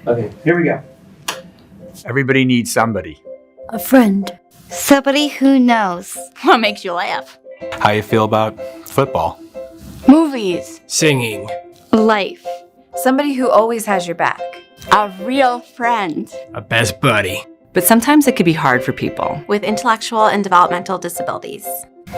Okay, here we go. Everybody needs somebody. A friend. Somebody who knows what makes you laugh. How you feel about football? Movies. Singing. Life. Somebody who always has your back. A real friend. A best buddy. But sometimes it can be hard for people with intellectual and developmental disabilities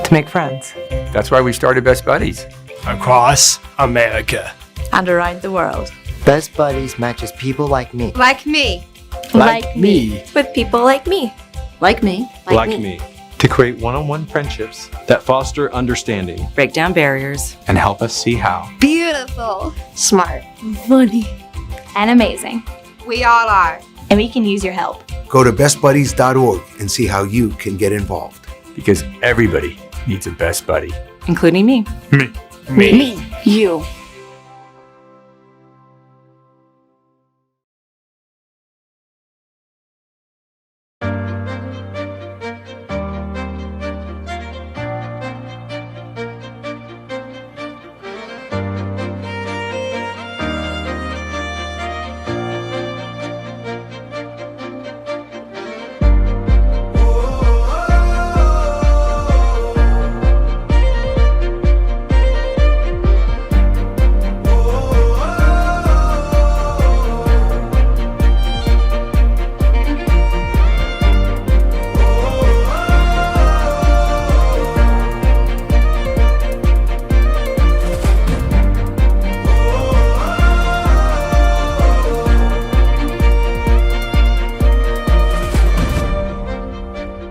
to make friends. That's why we started Best Buddies. Across America. And around the world. Best Buddies matches people like me. like me, Like me. with people like me, Like me, Like me. To create one-on-one friendships that foster understanding break down barriers. and help us see how. Beautiful. smart, Funny. And amazing. we all are. And we can use your help. Go to bestbuddies.org and see how you can get involved. Because everybody needs a best buddy. Including me. Me. You.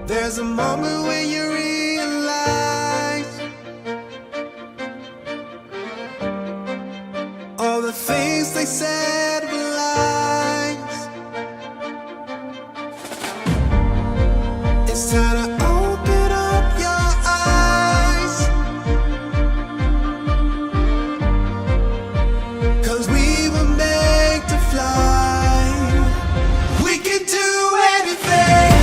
There's a moment when you realize all the things they said were lies. It's time to open up your eyes, 'cause we were made to fly. We can do anything.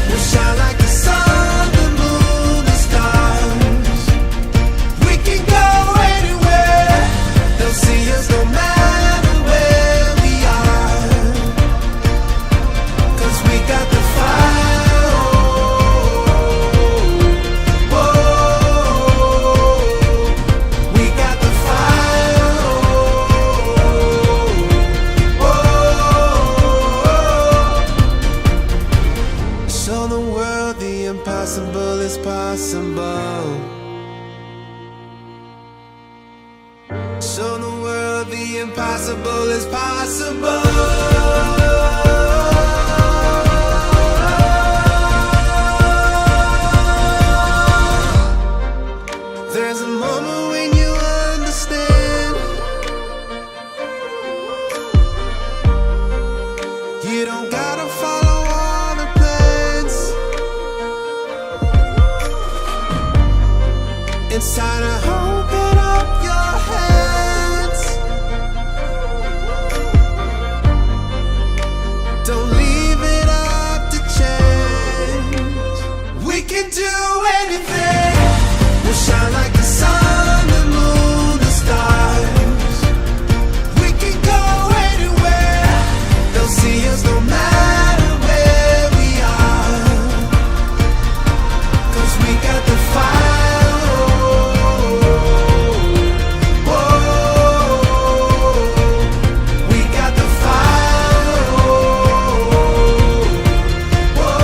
We'll shine like the sun, the moon, the stars. We can go anywhere. They'll see us no matter where we are. 'Cause we got the fire. Whoa. We got the fire. Whoa. Show the world the impossible is possible. Show the world the impossible is possible. There's a moment when you understand. You don't gotta follow all the plans. It's time to open up your hands. Don't leave it up to chance. We can do anything. We'll shine like the sun, the moon, the stars. We can go anywhere. They'll see us no matter where we are. 'Cause we got the fire. Whoa. We got the fire. Whoa.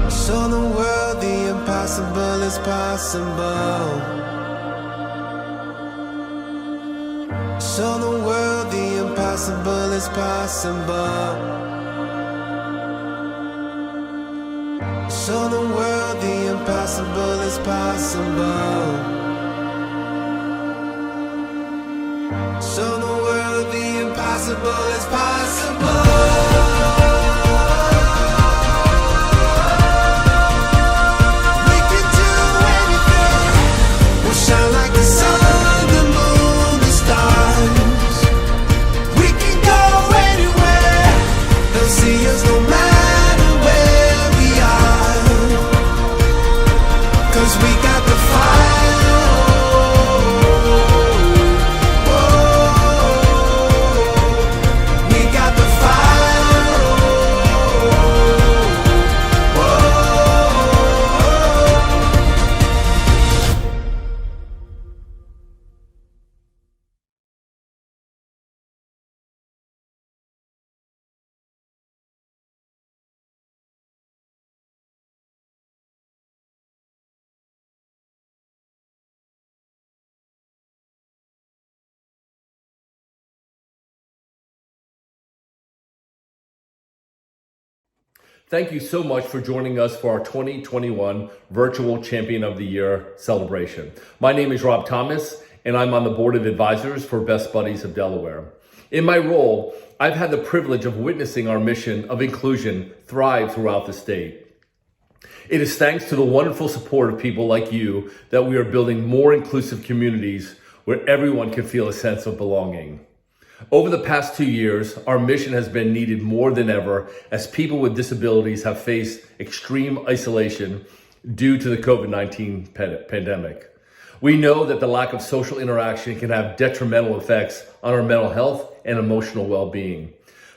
Show the world the impossible is possible. Show the world the impossible is possible. Show the world the impossible is possible. Show the world the impossible is possible. We can do anything. We'll shine like the sun, the moon, the stars. Thank you so much for joining us for our 2021 Virtual Champion of the Year celebration. My name is Rob Thomas, and I'm on the Board of Advisors for Best Buddies of Delaware. In my role, I've had the privilege of witnessing our mission of inclusion thrive throughout the state. It is thanks to the wonderful support of people like you that we are building more inclusive communities where everyone can feel a sense of belonging. Over the past 2 years, our mission has been needed more than ever as people with disabilities have faced extreme isolation due to the COVID-19 pandemic. We know that the lack of social interaction can have detrimental effects on our mental health and emotional well-being.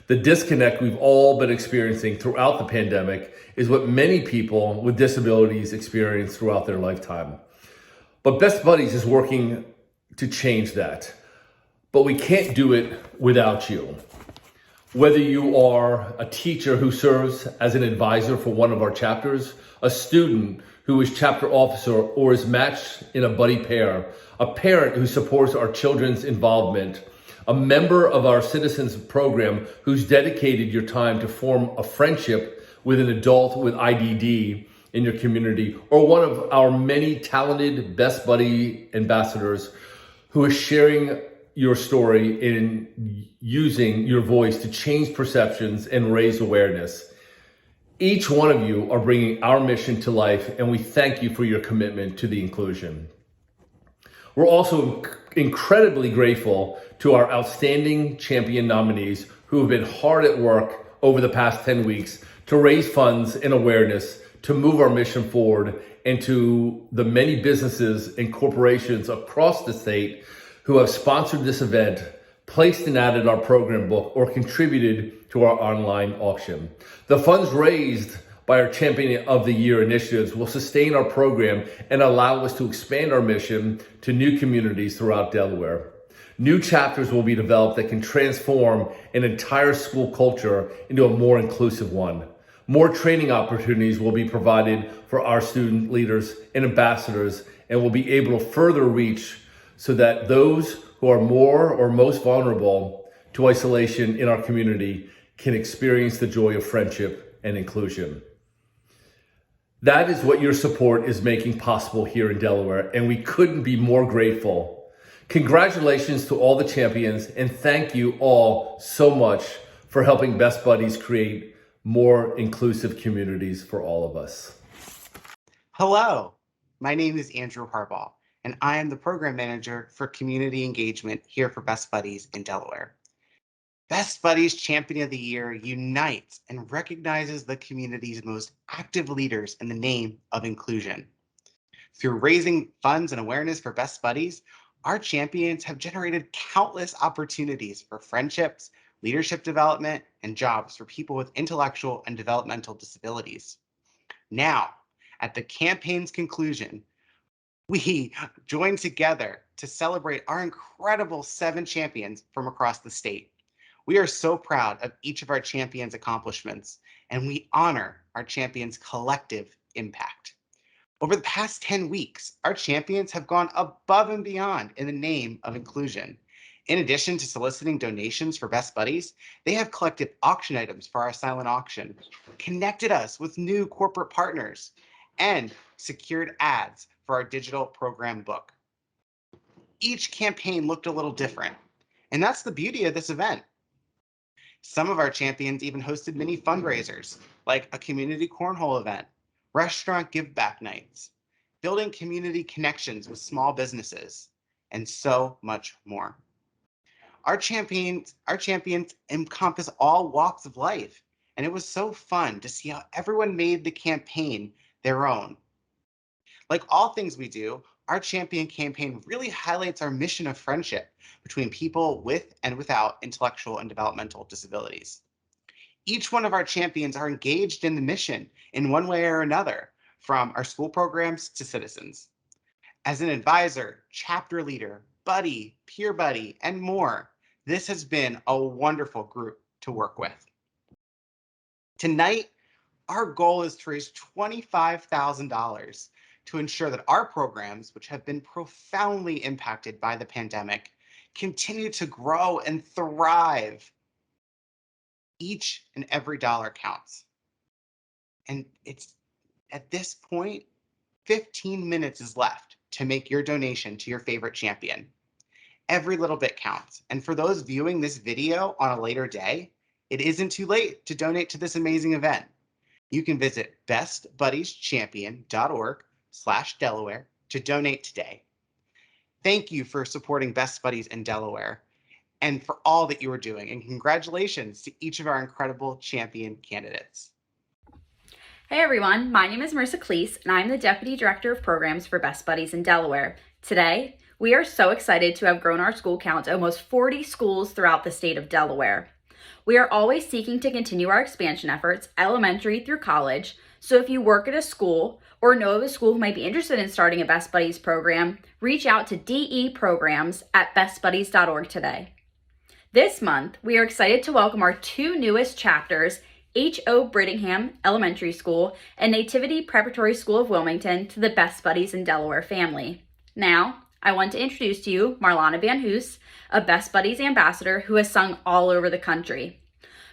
The disconnect we've all been experiencing throughout the pandemic is what many people with disabilities experience throughout their lifetime. But Best Buddies is working to change that. But we can't do it without you. Whether you are a teacher who serves as an advisor for one of our chapters, a student who is chapter officer or is matched in a buddy pair, a parent who supports our children's involvement, a member of our citizens program who's dedicated your time to form a friendship with an adult with IDD in your community, or one of our many talented Best Buddy ambassadors who is sharing your story in using your voice to change perceptions and raise awareness. Each one of you are bringing our mission to life, and we thank you for your commitment to the inclusion. We're also incredibly grateful to our outstanding champion nominees who have been hard at work over the past 10 weeks to raise funds and awareness to move our mission forward, and to the many businesses and corporations across the state who have sponsored this event, placed an ad in our program book, or contributed to our online auction. The funds raised by our Champion of the Year initiatives will sustain our program and allow us to expand our mission to new communities throughout Delaware. New chapters will be developed that can transform an entire school culture into a more inclusive one. More training opportunities will be provided for our student leaders and ambassadors, and will be able to further reach so that those who are more or most vulnerable to isolation in our community can experience the joy of friendship and inclusion. That is what your support is making possible here in Delaware, and we couldn't be more grateful. Congratulations to all the champions, and thank you all so much for helping Best Buddies create more inclusive communities for all of us. Hello, my name is Andrew Harbaugh, and I am the Program Manager for Community Engagement here for Best Buddies in Delaware. Best Buddies Champion of the Year unites and recognizes the community's most active leaders in the name of inclusion. Through raising funds and awareness for Best Buddies, our champions have generated countless opportunities for friendships, leadership development, and jobs for people with intellectual and developmental disabilities. Now, at the campaign's conclusion, we join together to celebrate our incredible 7 champions from across the state. We are so proud of each of our champions' accomplishments, and we honor our champions' collective impact. Over the past 10 weeks, our champions have gone above and beyond in the name of inclusion. In addition to soliciting donations for Best Buddies, they have collected auction items for our silent auction, connected us with new corporate partners, and secured ads for our digital program book. Each campaign looked a little different, and that's the beauty of this event. Some of our champions even hosted mini fundraisers, like a community cornhole event, restaurant give-back nights, building community connections with small businesses, and so much more. Our champions encompass all walks of life, and it was so fun to see how everyone made the campaign their own. Like all things we do, our champion campaign really highlights our mission of friendship between people with and without intellectual and developmental disabilities. Each one of our champions are engaged in the mission in one way or another, from our school programs to citizens. As an advisor, chapter leader, buddy, peer buddy, and more, this has been a wonderful group to work with. Tonight, our goal is to raise $25,000 to ensure that our programs, which have been profoundly impacted by the pandemic, continue to grow and thrive. Each and every dollar counts. And it's at this point, 15 minutes is left to make your donation to your favorite champion. Every little bit counts. And for those viewing this video on a later day, it isn't too late to donate to this amazing event. You can visit bestbuddieschampion.org/Delaware to donate today. Thank you for supporting Best Buddies in Delaware and for all that you are doing. And congratulations to each of our incredible champion candidates. Hey everyone, my name is Marissa Cleese, and I'm the Deputy Director of Programs for Best Buddies in Delaware. Today, we are so excited to have grown our school count to almost 40 schools throughout the state of Delaware. We are always seeking to continue our expansion efforts, elementary through college, so if you work at a school or know of a school who might be interested in starting a Best Buddies program, reach out to deprograms@bestbuddies.org today. This month, we are excited to welcome our two newest chapters, H.O. Brittingham Elementary School and Nativity Preparatory School of Wilmington, to the Best Buddies in Delaware family. Now, I want to introduce to you Marlana Van Hoos, a Best Buddies ambassador who has sung all over the country.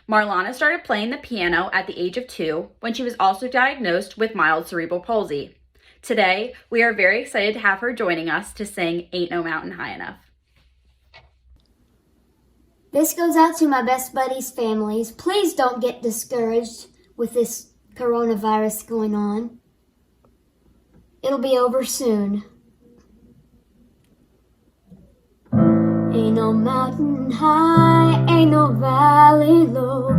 Marlana started playing the piano at the age of 2 when she was also diagnosed with mild cerebral palsy. Today, we are very excited to have her joining us to sing Ain't No Mountain High Enough. This goes out to my Best Buddies families. Please don't get discouraged with this coronavirus going on. It'll be over soon. Ain't no mountain high, ain't no valley low,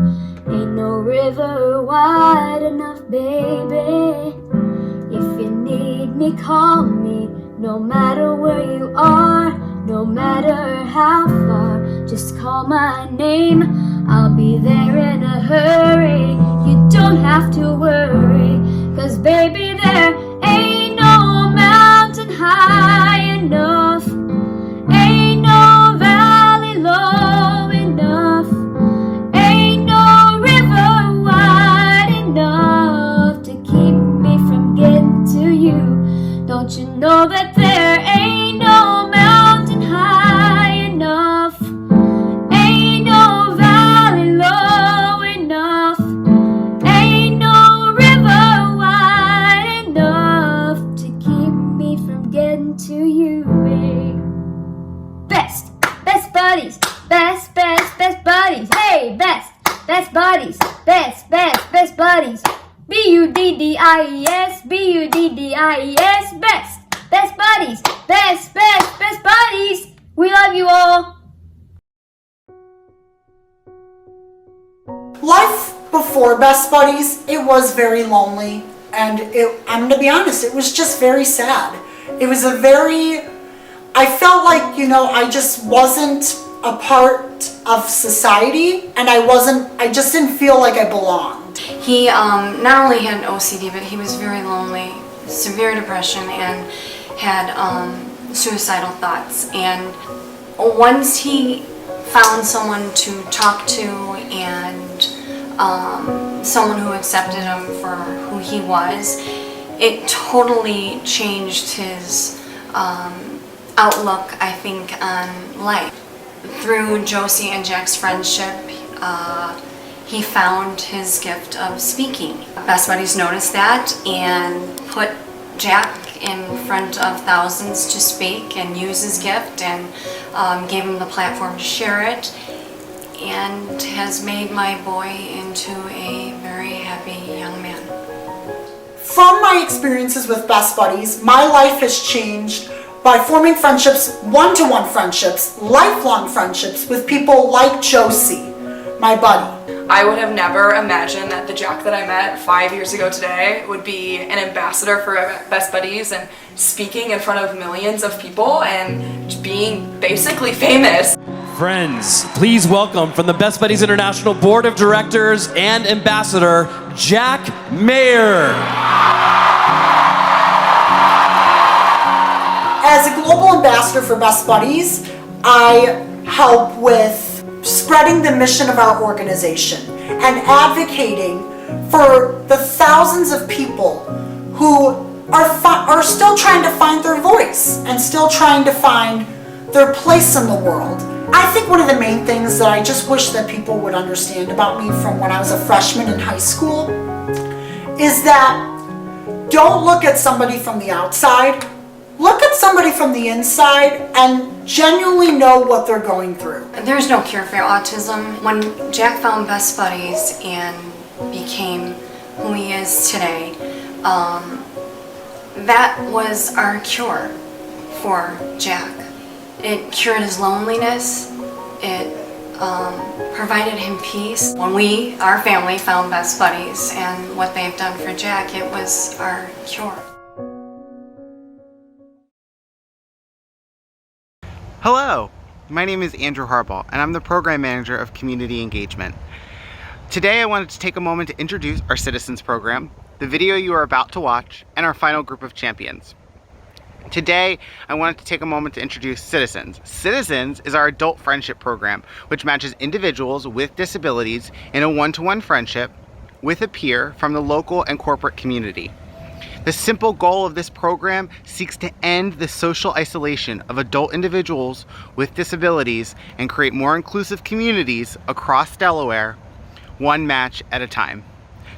ain't no river wide enough, baby. If you need me, call me, no matter where you are, no matter how far, just call my name, I'll be there in a hurry. You don't have to worry, 'cause baby, there ain't no mountain high enough, ain't no valley low enough, ain't no river wide enough to keep me from getting to you. Don't you know that there ain't no mountain high enough, ain't no valley low enough, ain't no river wide enough to keep me from getting to you, babe. Best buddies, best buddies, hey, best buddies, best buddies, B-U-D-D-I-E-S, B-U-D-D-I-E-S, best buddies, best buddies. We love you all. Life before Best Buddies, it was very lonely, and I'm gonna be honest, it was just very sad. It was I felt like, I just wasn't a part of society, and I just didn't feel like I belonged. He not only had OCD, but he was very lonely, severe depression, and had suicidal thoughts. And once he found someone to talk to and someone who accepted him for who he was, it totally changed his outlook, I think, on life. Through Josie and Jack's friendship, he found his gift of speaking. Best Buddies noticed that and put Jack in front of thousands to speak and use his gift, and gave him the platform to share it, and has made my boy into a very happy young man. From my experiences with Best Buddies, my life has changed by forming friendships, one-to-one friendships, lifelong friendships with people like Josie, my buddy. I would have never imagined that the Jack that I met 5 years ago today would be an ambassador for Best Buddies and speaking in front of millions of people and being basically famous. Friends, please welcome from the Best Buddies International Board of Directors and Ambassador, Jack Mayer. As a global ambassador for Best Buddies, I help with spreading the mission of our organization and advocating for the thousands of people who are still trying to find their voice and still trying to find their place in the world. I think one of the main things that I just wish that people would understand about me from when I was a freshman in high school is that don't look at somebody from the outside. Look at somebody from the inside and genuinely know what they're going through. There's no cure for autism. When Jack found Best Buddies and became who he is today, that was our cure for Jack. It cured his loneliness. It provided him peace. When we, our family, found Best Buddies and what they've done for Jack, it was our cure. Hello, my name is Andrew Harbaugh, and I'm the Program Manager of Community Engagement. Today I wanted to take a moment to introduce our Citizens Program, the video you are about to watch, and our final group of champions. Today, I wanted to take a moment to introduce Citizens. Citizens is our adult friendship program, which matches individuals with disabilities in a one-to-one friendship with a peer from the local and corporate community. The simple goal of this program seeks to end the social isolation of adult individuals with disabilities and create more inclusive communities across Delaware, one match at a time.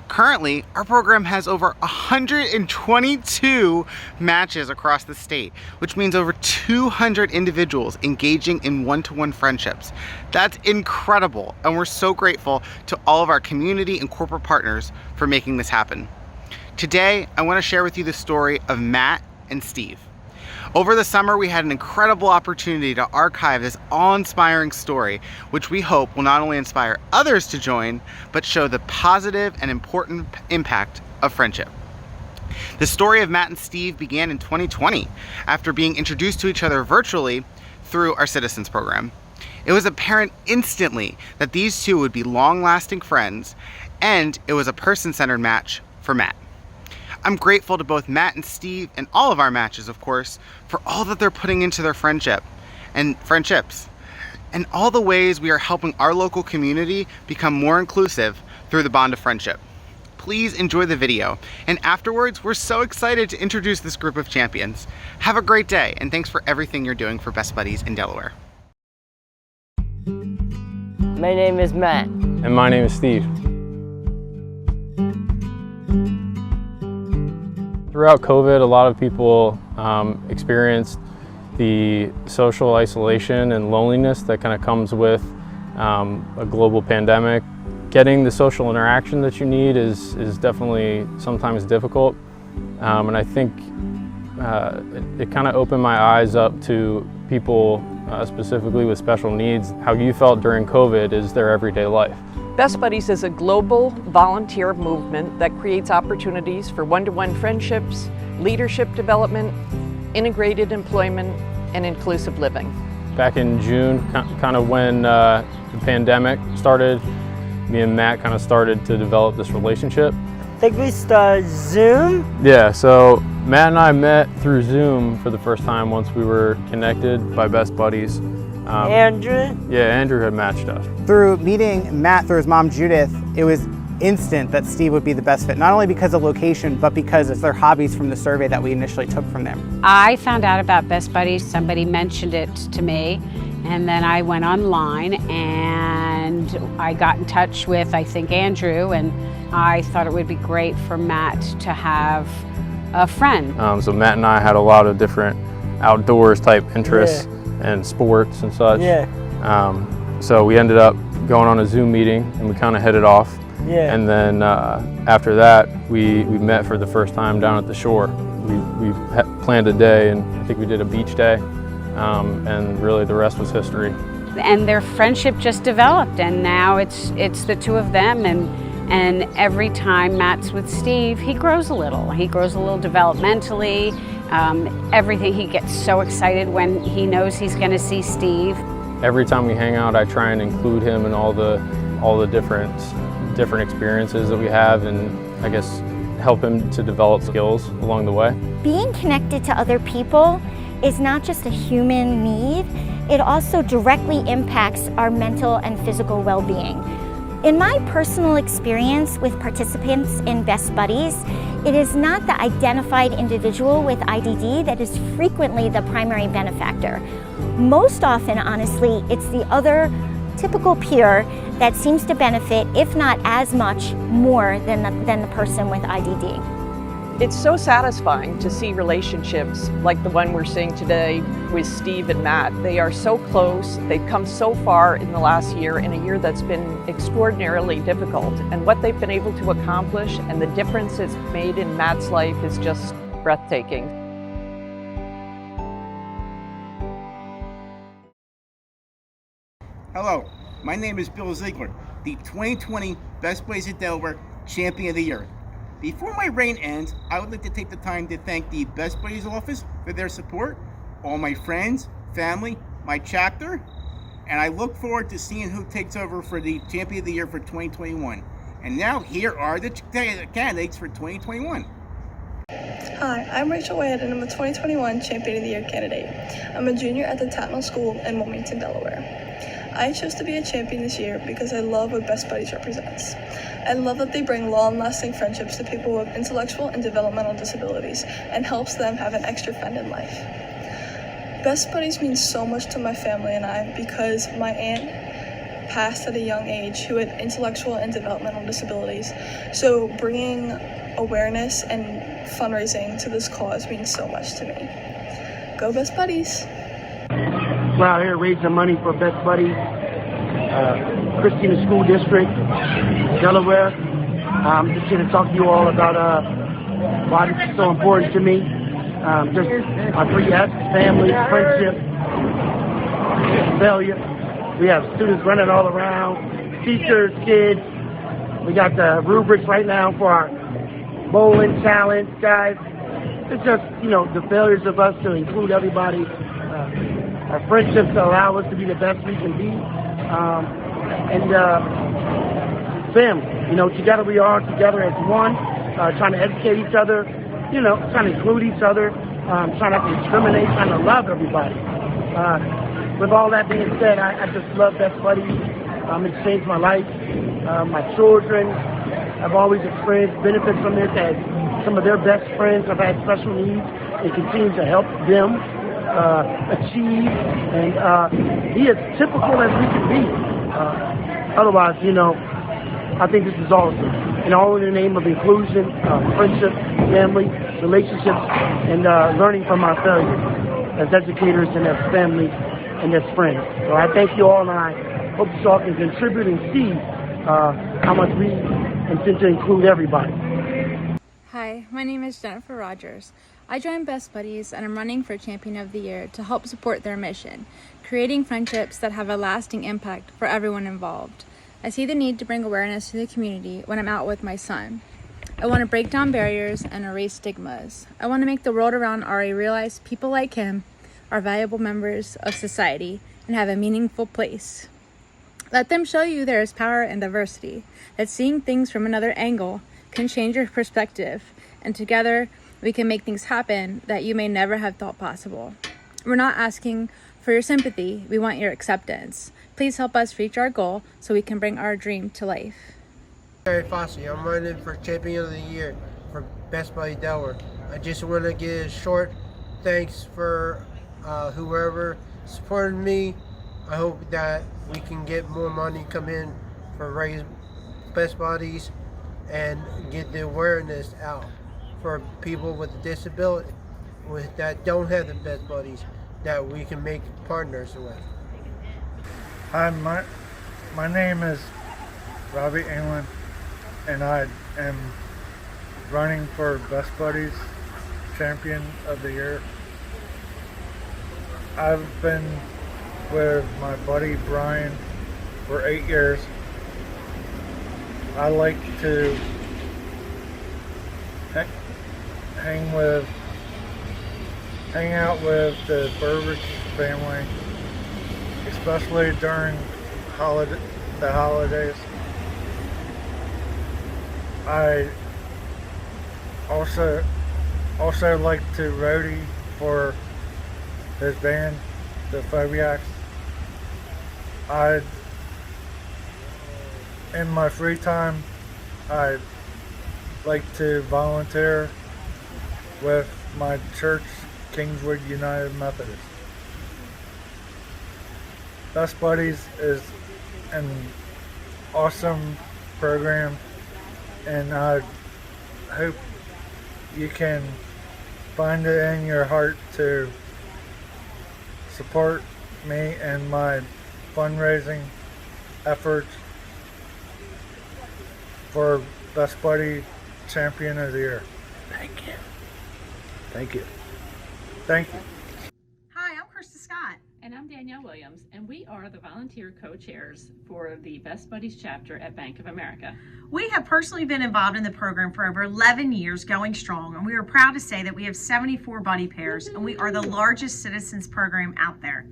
Currently, our program has over 122 matches across the state, which means over 200 individuals engaging in one-to-one friendships. That's incredible, and we're so grateful to all of our community and corporate partners for making this happen. Today, I want to share with you the story of Matt and Steve. Over the summer, we had an incredible opportunity to archive this awe-inspiring story, which we hope will not only inspire others to join, but show the positive and important impact of friendship. The story of Matt and Steve began in 2020, after being introduced to each other virtually through our Citizens program. It was apparent instantly that these two would be long-lasting friends, and it was a person-centered match for Matt. I'm grateful to both Matt and Steve, and all of our matches, of course, for all that they're putting into their friendships, and all the ways we are helping our local community become more inclusive through the bond of friendship. Please enjoy the video, and afterwards, we're so excited to introduce this group of champions. Have a great day, and thanks for everything you're doing for Best Buddies in Delaware. My name is Matt. And my name is Steve. Throughout COVID, a lot of people experienced the social isolation and loneliness that kind of comes with a global pandemic. Getting the social interaction that you need is definitely sometimes difficult, and I think it kind of opened my eyes up to people specifically with special needs. How you felt during COVID is their everyday life. Best Buddies is a global volunteer movement that creates opportunities for one-to-one friendships, leadership development, integrated employment, and inclusive living. Back in June, kind of when the pandemic started, me and Matt kind of started to develop this relationship. I think we started Zoom? Yeah, so Matt and I met through Zoom for the first time once we were connected by Best Buddies. Andrew? Yeah, Andrew had matched us. Through meeting Matt through his mom Judith, it was instant that Steve would be the best fit, not only because of location, but because it's their hobbies from the survey that we initially took from them. I found out about Best Buddies, somebody mentioned it to me, and then I went online and I got in touch with, I think, Andrew, and I thought it would be great for Matt to have a friend. So Matt and I had a lot of different outdoors type interests. Yeah. And sports and such. Yeah. So we ended up going on a Zoom meeting and we kind of hit it off. Yeah. And then after that, we met for the first time down at the shore. We planned a day, and I think we did a beach day, and really the rest was history. And their friendship just developed, and now it's the two of them, and every time Matt's with Steve, he grows a little. He grows a little developmentally. Everything, he gets so excited when he knows he's going to see Steve. Every time we hang out, I try and include him in all the different experiences that we have, and I guess help him to develop skills along the way. Being connected to other people is not just a human need, it also directly impacts our mental and physical well-being. In my personal experience with participants in Best Buddies, it is not the identified individual with IDD that is frequently the primary benefactor. Most often, honestly, it's the other typical peer that seems to benefit, if not as much, more than the person with IDD. It's so satisfying to see relationships like the one we're seeing today with Steve and Matt. They are so close, they've come so far in the last year, in a year that's been extraordinarily difficult. And what they've been able to accomplish and the difference it's made in Matt's life is just breathtaking. Hello, my name is Bill Ziegler, the 2020 Best Buddies of Delaware Champion of the Year. Before my reign ends, I would like to take the time to thank the Best Buddies office for their support, all my friends, family, my chapter, and I look forward to seeing who takes over for the Champion of the Year for 2021. And now here are the candidates for 2021. Hi, I'm Rachel Wade and I'm a 2021 Champion of the Year candidate. I'm a junior at the Tatnall School in Wilmington, Delaware. I chose to be a champion this year because I love what Best Buddies represents. I love that they bring long-lasting friendships to people with intellectual and developmental disabilities and helps them have an extra friend in life. Best Buddies means so much to my family and I because my aunt passed at a young age who had intellectual and developmental disabilities. So bringing awareness and fundraising to this cause means so much to me. Go Best Buddies! We're out here raising money for Best Buddies, Christina School District, Delaware. I'm just here to talk to you all about why this is so important to me. Just my 3 F's: family, friendship, failure. We have students running all around, teachers, kids. We got the rubrics right now for our bowling challenge, guys. It's just, the failures of us to include everybody. Our friendships allow us to be the best we can be. And family, together we are, together as one, trying to educate each other, trying to include each other, trying not to discriminate, trying to love everybody. With all that being said, I just love Best Buddies. It's changed my life. My children have always experienced benefits from this as some of their best friends have had special needs and continue to help them achieve and be as typical as we can be. Otherwise, I think this is awesome. And all in the name of inclusion, friendship, family, relationships, and learning from our failures as educators and as family and as friends. So I thank you all, and I hope you all can contribute and see how much we intend to include everybody. Hi, my name is Jennifer Rogers. I joined Best Buddies and I'm running for Champion of the Year to help support their mission, creating friendships that have a lasting impact for everyone involved. I see the need to bring awareness to the community when I'm out with my son. I want to break down barriers and erase stigmas. I want to make the world around Ari realize people like him are valuable members of society and have a meaningful place. Let them show you there is power in diversity, that seeing things from another angle can change your perspective, and together we can make things happen that you may never have thought possible. We're not asking for your sympathy, we want your acceptance. Please help us reach our goal so we can bring our dream to life. Terry Fossey, I'm running for Champion of the Year for Best Buddies Delaware. I just want to give a short thanks for whoever supported me. I hope that we can get more money come in for raise Best Buddies and get the awareness out for people with a disability that don't have the Best Buddies that we can make partners with. Hi, my name is Robbie England, and I am running for Best Buddies Champion of the Year. I've been with my buddy Brian for 8 years. I like to hang out with the Burbage family, especially during the holidays. I also like to roadie for his band, the Phobiacs. In my free time, I like to volunteer with my church, Kingswood United Methodist. Best Buddies is an awesome program, and I hope you can find it in your heart to support me and my fundraising efforts for Best Buddy Champion of the Year. Thank you. Thank you. Thank you. Hi, I'm Krista Scott. And I'm Danielle Williams, and we are the volunteer co-chairs for the Best Buddies chapter at Bank of America. We have personally been involved in the program for over 11 years, going strong, and we are proud to say that we have 74 buddy pairs, and we are the largest citizens program out there.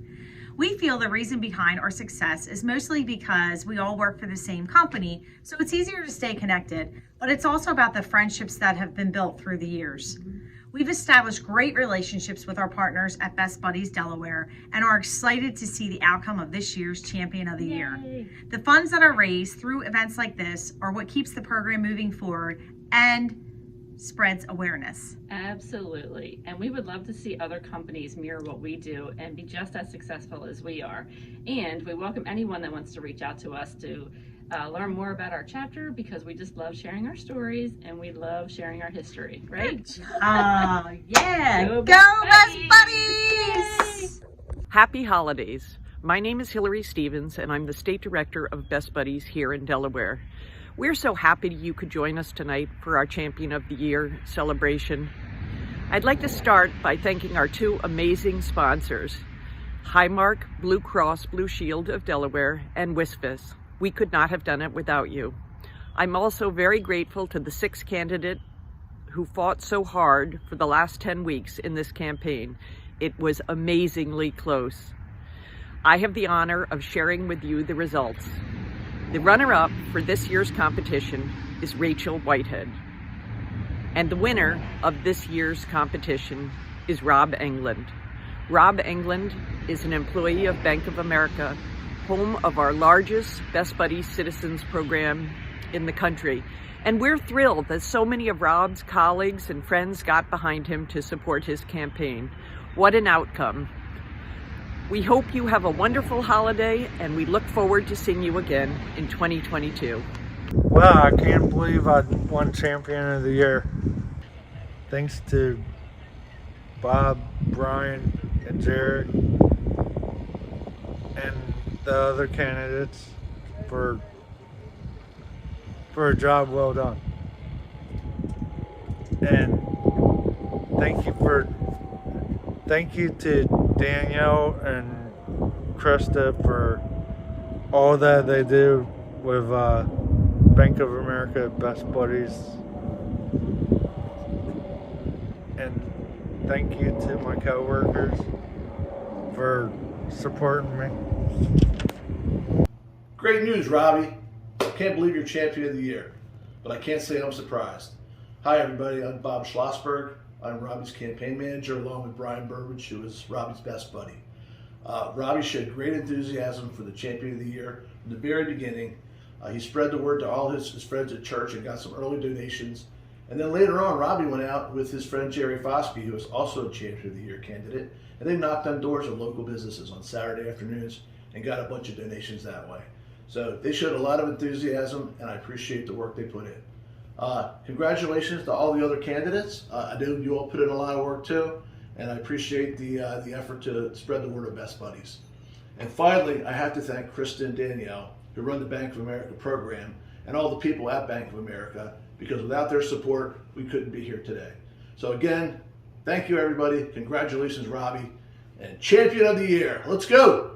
We feel the reason behind our success is mostly because we all work for the same company, so it's easier to stay connected, but it's also about the friendships that have been built through the years. We've established great relationships with our partners at Best Buddies Delaware and are excited to see the outcome of this year's Champion of the Year. The funds that are raised through events like this are what keeps the program moving forward and spreads awareness. Absolutely. And we would love to see other companies mirror what we do and be just as successful as we are. And we welcome anyone that wants to reach out to us to learn more about our chapter, because we just love sharing our stories and we love sharing our history, right? Yeah. Go Best Buddies! Happy holidays. My name is Hillary Stevens, and I'm the State Director of Best Buddies here in Delaware. We're so happy you could join us tonight for our Champion of the Year celebration. I'd like to start by thanking our two amazing sponsors, Highmark Blue Cross Blue Shield of Delaware and WISFIS. We could not have done it without you. I'm also very grateful to the 6 candidates who fought so hard for the last 10 weeks in this campaign. It was amazingly close. I have the honor of sharing with you the results. The runner-up for this year's competition is Rachel Whitehead. And the winner of this year's competition is Rob England. Rob England is an employee of Bank of America, home of our largest Best Buddies Citizens program in the country. And we're thrilled that so many of Rob's colleagues and friends got behind him to support his campaign. What an outcome. We hope you have a wonderful holiday, and we look forward to seeing you again in 2022. Well, I can't believe I won Champion of the Year. Thanks to Bob, Brian, and Jared, and the other candidates for a job well done. And thank you to Danielle and Krista for all that they do with Bank of America Best Buddies. And thank you to my coworkers for supporting me. Great news, Robbie. Can't believe you're Champion of the Year, but I can't say I'm surprised. Hi everybody, I'm Bob Schlossberg. I'm Robbie's campaign manager, along with Brian Burbridge, who is Robbie's best buddy. Robbie showed great enthusiasm for the Champion of the Year from the very beginning. He spread the word to all his friends at church and got some early donations. And then later on, Robbie went out with his friend Jerry Foskey, who is also a Champion of the Year candidate, and they knocked on doors of local businesses on Saturday afternoons and got a bunch of donations that way. So they showed a lot of enthusiasm, and I appreciate the work they put in. Congratulations to all the other candidates. I know you all put in a lot of work too, and I appreciate the effort to spread the word of Best Buddies. And finally, I have to thank Krista and Danielle, who run the Bank of America program, and all the people at Bank of America, because without their support, we couldn't be here today. So again, thank you everybody. Congratulations, Robbie, and Champion of the Year. Let's go.